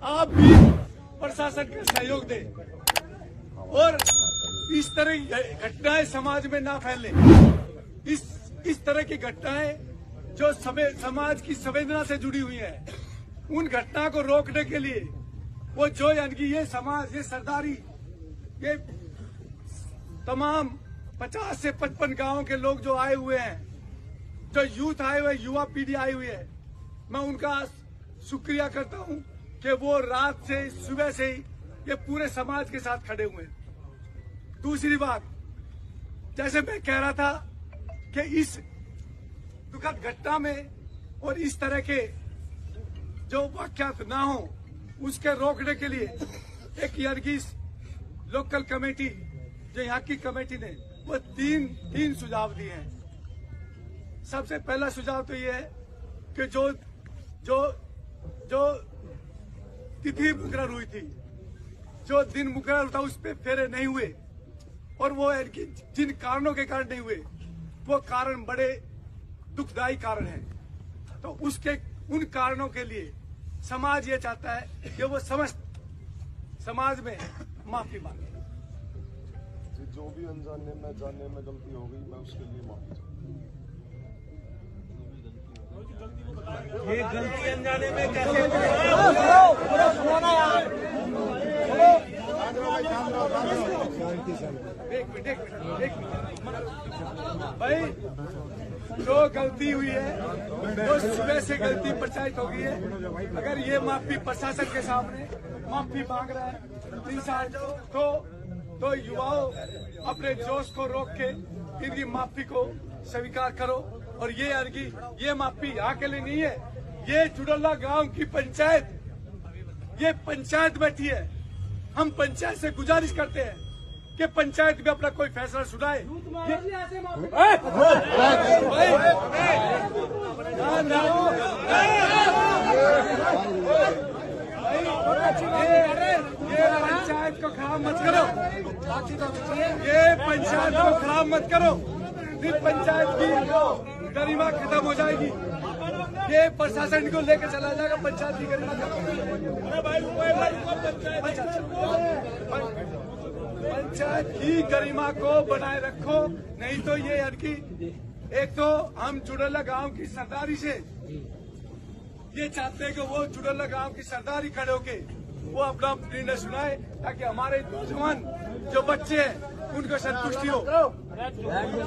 आप भी प्रशासन का सहयोग दें और इस तरह की घटनाएं समाज में ना फैले। इस तरह की घटनाएं जो समाज की संवेदना से जुड़ी हुई है, उन घटना को रोकने के लिए वो जो यानी कि ये समाज, ये सरदारी, ये तमाम 50 से 55 गांवों के लोग जो आए हुए हैं, जो यूथ आए हुए, युवा पीढ़ी आई हुई है, मैं उनका शुक्रिया करता हूं कि वो रात से सुबह से ही ये पूरे समाज के साथ खड़े हुए हैं। दूसरी बात, जैसे मैं कह रहा था कि इस दुखद घटना में और इस तरह के जो वाकयात ना हो, उसके रोकने के लिए एक यानी लोकल कमेटी, जो यहाँ की कमेटी ने वो तीन सुझाव दिए हैं। सबसे पहला सुझाव तो ये है कि जो जो जो तिथि मुकर्रर हुई थी, जो दिन मुकर्रर था, उस पर फेरे नहीं हुए और वो जिन कारणों के कारण नहीं हुए वो कारण बड़े दुखदायी कारण हैं। तो उसके उन कारणों के लिए समाज ये चाहता है कि वो समस्त समाज में माफी मांगे। जो भी अनजाने में जानने में गलती हो गई, मैं उसके लिए माफी चाहता हूँ। ये गलती अनजाने में कैसे एक मिनट भाई, जो गलती हुई है, जो सुबह से गलती प्रचारित हो गई है, अगर ये माफी प्रशासन के सामने माफी मांग रहा है इंसान, तो युवाओं अपने जोश को रोक के इनकी माफी को स्वीकार करो। और ये माफी यहाँ के लिए नहीं है, ये जुड़ल्ला गांव की पंचायत, ये पंचायत बैठी है। हम पंचायत से गुजारिश करते हैं कि पंचायत भी अपना कोई फैसला सुनाए। ये पंचायत को खराब मत करो, ये पंचायत को खराब मत करो, फिर पंचायत की गरिमा खत्म हो जाएगी। ये प्रशासन को लेकर चला जाएगा, पंचायत की गरिमा पंचायत की गरिमा को बनाए रखो। नहीं तो ये एक तो हम जुड़ल्ला गांव की सरदारी से ये चाहते हैं कि वो जुड़ल्ला गांव की सरदारी खड़े होके वो अपना निर्णय सुनाए, ताकि हमारे नौजवान जो बच्चे हैं उनको संतुष्टि हो,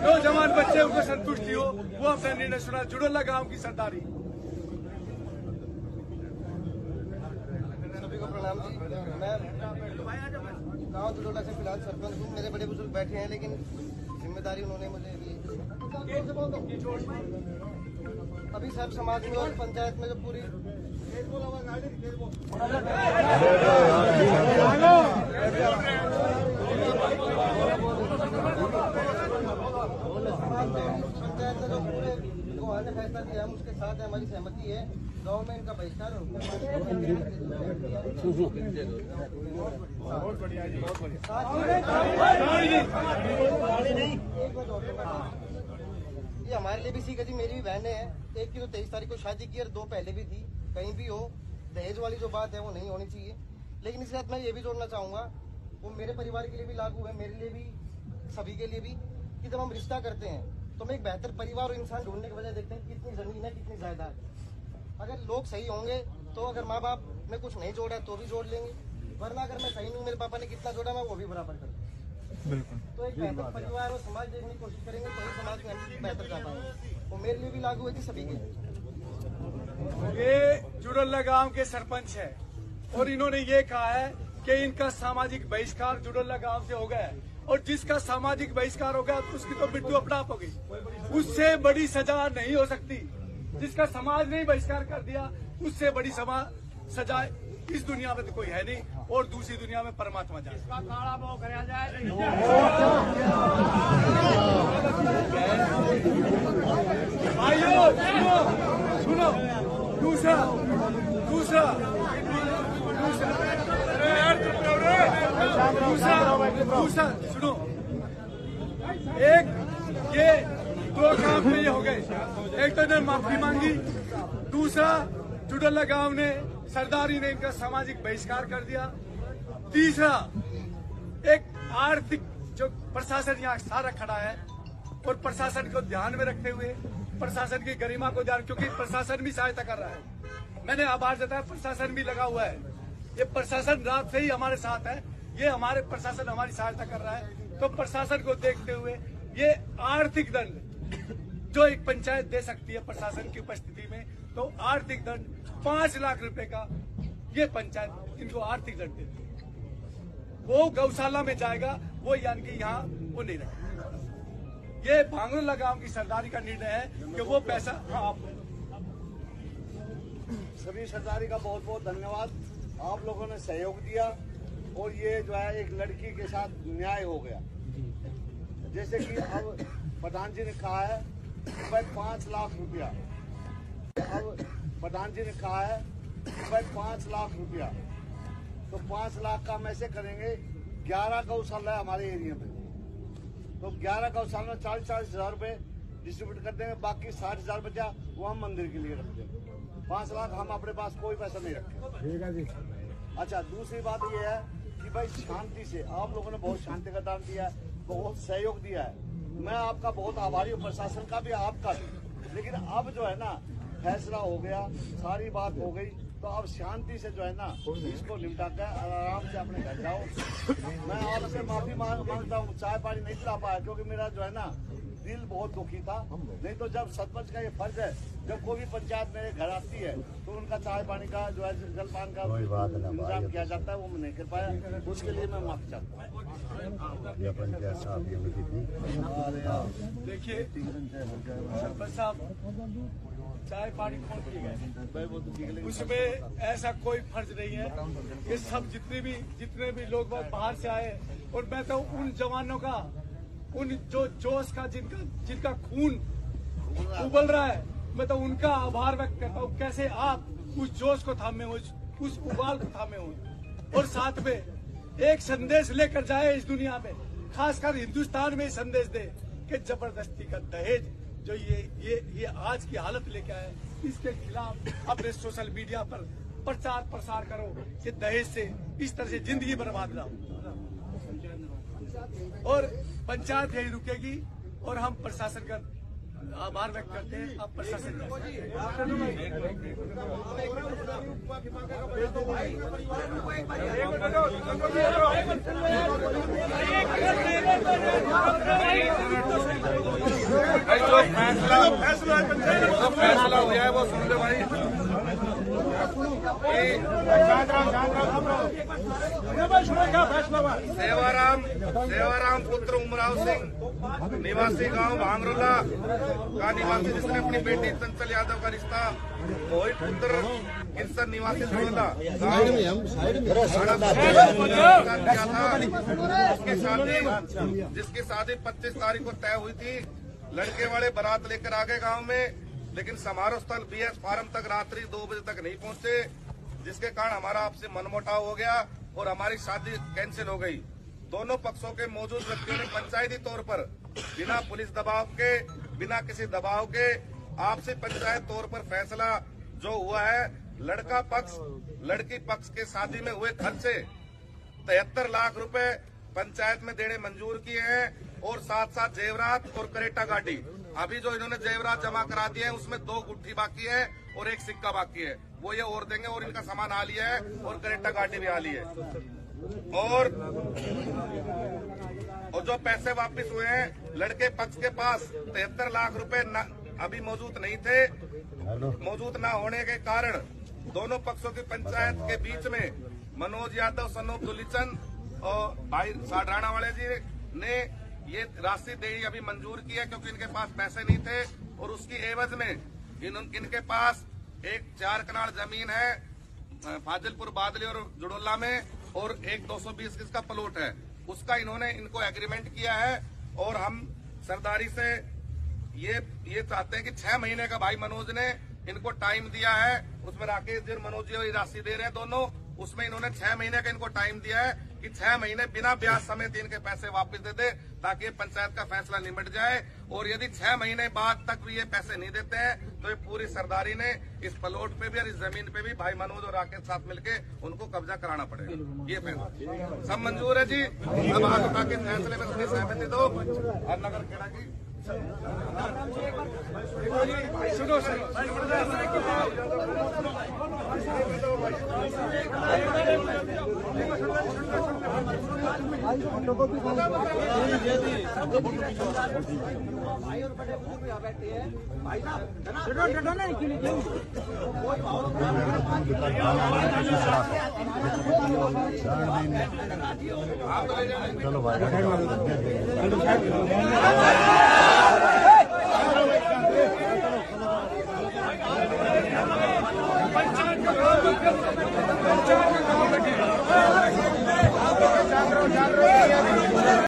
नौजवान बच्चे उनको संतुष्टि हो, वो अपना निर्णय सुना। जुड़ल्ला गांव की सरदारी। सभी को प्रणाम जी। मैं गांव जुड़ल्ला से फिलहाल सरपंच हूँ। मेरे बड़े बुजुर्ग बैठे हैं, लेकिन जिम्मेदारी उन्होंने मुझे दी। अभी सब समाज में और पंचायत में जो पूरी पंचायत ने जो पूरे को आने फैसला दिया, हम उसके साथ हमारी सहमति है। गाँव में इनका बहिष्कार हो। ये हमारे लिए भी सीखा जी। मेरी भी बहनें हैं, एक की तो 23 तारीख को शादी की और 2 पहले भी थी। कहीं भी हो, दहेज वाली जो बात है वो नहीं होनी चाहिए। लेकिन इसके साथ मैं ये भी जोड़ना चाहूंगा, वो मेरे परिवार के लिए भी लागू है, मेरे लिए भी, सभी के लिए भी, कि जब हम रिश्ता करते हैं तो हम एक बेहतर परिवार और इंसान ढूंढने के बजाय देखते हैं कितनी जमीन है, कितनी जायदाद। अगर लोग सही होंगे तो अगर माँ बाप ने कुछ नहीं जोड़ा तो भी जोड़ लेंगे, वरना अगर मैं सही हूँ, मेरे पापा ने कितना जोड़ा मैं वो भी बराबर कर दूँ। तो एक बेहतर परिवार और समाज देखने की कोशिश करेंगे तो ही समाज में हम बेहतर कर पाएंगे। वो मेरे लिए भी लागू है कि सभी के लिए। ये जुड़ल्ला गांव के सरपंच है और इन्होंने ये कहा है कि इनका सामाजिक बहिष्कार जुड़ल्ला गांव से हो गया है, और जिसका सामाजिक बहिष्कार हो गया तो उसकी तो मृत्यु अपराध हो गई। उससे बड़ी सजा नहीं हो सकती। जिसका समाज ने बहिष्कार कर दिया, उससे बड़ी सजा इस दुनिया में तो कोई है नहीं, और दूसरी दुनिया में परमात्मा जाए। भाइयों सुनो, दूसरा सुनो, एक ये 2 काम में ये हो गए। एक तो इन्होंने माफी मांगी, दूसरा जुड़ल्ला गांव ने सरदारी ने इनका सामाजिक बहिष्कार कर दिया। तीसरा, एक आर्थिक जो प्रशासन यहाँ सारा खड़ा है और प्रशासन को ध्यान में रखते हुए, प्रशासन की गरिमा को ध्यान, क्योंकि प्रशासन भी सहायता कर रहा है। मैंने आभार जताया, प्रशासन भी लगा हुआ है। ये प्रशासन रात से ही हमारे साथ है, ये हमारे प्रशासन हमारी सहायता कर रहा है। तो प्रशासन को देखते हुए ये आर्थिक दंड जो एक पंचायत दे सकती है प्रशासन की उपस्थिति में, तो आर्थिक दंड 5 लाख रुपए का ये पंचायत इनको आर्थिक दंड देती है। वो गौशाला में जाएगा, वो यानी कि यहाँ वो नहीं रहेगा। ये भांगरोला गांव की सरदारी का निर्णय है कि वो पैसा सभी सरदारी का बहुत बहुत धन्यवाद। आप लोगों ने सहयोग दिया और ये जो है एक लड़की के साथ न्याय हो गया। जैसे कि अब प्रधान जी ने कहा है 5 लाख रुपया, अब प्रधान जी ने कहा है 5 लाख रुपया, तो 5 लाख का हम ऐसे करेंगे 11 गौशाला है हमारे एरिया में, तो 11 गौशाला में 40-40 हजार रुपए डिस्ट्रीब्यूट कर देंगे। बाकी 60,000 बचा वो हम मंदिर के लिए रख देंगे। 5 लाख हम अपने पास कोई पैसा नहीं रखे। अच्छा, दूसरी बात ये है कि भाई शांति से आप लोगों ने बहुत शांति का दान दिया है, बहुत सहयोग दिया है। मैं आपका बहुत आभारी हूँ, प्रशासन का भी, आपका भी। लेकिन अब जो है ना फैसला हो गया, सारी बात हो गई, तो अब शांति से जो है ना इसको निपटा कर आराम से अपने घर जाओ। मैं आपसे माफी मांगता हूँ, चाय पानी नहीं पिला पाया क्योंकि मेरा जो है ना दिल बहुत दुखी था। नहीं तो जब सरपंच का ये फर्ज है, जब कोई भी पंचायत मेरे घर आती है तो उनका चाय पानी का जो है जलपान का इंतजाम किया जाता है, वो मैं नहीं कर पाया, उसके लिए मैं माफी चाहता हूँ। देखिए सरपंच साहब, चाय पानी कौन पी गए, उसमें ऐसा कोई फर्ज नहीं है। ये सब जितने भी लोग बाहर से आए, और मैं तो उन जवानों का, उन जो जोश का जिनका खून उबल रहा है, मैं तो उनका आभार व्यक्त करता हूँ। कैसे आप उस जोश को थामे हो, उस उबाल को थामे हो, और साथ में एक संदेश लेकर जाए इस दुनिया में, खासकर हिंदुस्तान में संदेश दे कि जबरदस्ती का दहेज जो ये आज की हालत लेके आए, इसके खिलाफ अपने सोशल मीडिया पर प्रचार प्रसार करो कि दहेज से इस तरह से जिंदगी बर्बाद ना हो। और पंचायत यही रुकेगी, और हम प्रशासन का आभार व्यक्त करते हैं। अब प्रशासन फैसला हो जाए वो सुन लो भाई। सेवाराम पुत्र उमराव सिंह निवासी गांव भांगरोला का निवासी, जिसने अपनी बेटी चंचल यादव का रिश्ता मोहित पुत्र किरसन निवासी धड़ोला जिसकी शादी 25 तारीख को तय हुई थी। लड़के वाले बारात लेकर आ गए गाँव में, लेकिन समारोह स्थल BS फार्म तक रात्रि 2 बजे तक नहीं पहुंचे, जिसके कारण हमारा आपसे मनमुटाव हो गया और हमारी शादी कैंसिल हो गई। दोनों पक्षों के मौजूद व्यक्तियों ने पंचायती तौर पर बिना पुलिस दबाव के, बिना किसी दबाव के आपसी पंचायत तौर पर फैसला जो हुआ है, लड़का पक्ष लड़की पक्ष के शादी में हुए खर्चे 73 लाख रुपए पंचायत में देने मंजूर किए हैं, और साथ साथ जेवरात और करेटा गाड़ी। अभी जो इन्होंने जेवरात जमा करा दिए हैं उसमें 2 गुट्ठी बाकी है और 1 सिक्का बाकी है, वो ये और देंगे, और इनका सामान आ लिया है और करेटा गाड़ी भी आ ली है। और जो पैसे वापस हुए हैं, लड़के पक्ष के पास 73 लाख रुपए अभी मौजूद नहीं थे। मौजूद न होने के कारण दोनों पक्षों की पंचायत के बीच में मनोज यादव, सनोप दुलीचंद और भाई साडराना वाले जी ने ये राशि देनी अभी मंजूर की है, क्योंकि इनके पास पैसे नहीं थे, और उसकी एवज में इनके पास एक 4 कनाल जमीन है फाजिलपुर बादली और जुड़ोला में, और एक 220 गज का प्लॉट है, उसका इन्होंने इनको एग्रीमेंट किया है। और हम सरदारी से ये चाहते हैं कि 6 महीने का भाई मनोज ने इनको टाइम दिया है, उसमें राकेश जी और मनोज जी राशि दे रहे हैं दोनों, उसमें इन्होंने 6 महीने का इनको टाइम दिया है कि 6 महीने बिना ब्याज समेत इनके पैसे वापस दे दे, ताकि ये पंचायत का फैसला निमट जाए। और यदि 6 महीने बाद तक भी ये पैसे नहीं देते हैं तो ये पूरी सरदारी ने इस प्लॉट पे भी और इस जमीन पे भी भाई मनोज और राकेश साथ मिलके उनको कब्जा कराना पड़ेगा। ये फैसला सब मंजूर है जी। अब हाथ उठा के फैसले में अपनी सहमति दो और नगर खेड़ा की सुनो सर, भाई और बड़े बुजुर्ग यहाँ बैठे हैं भाई साहब आप तो ले जाए।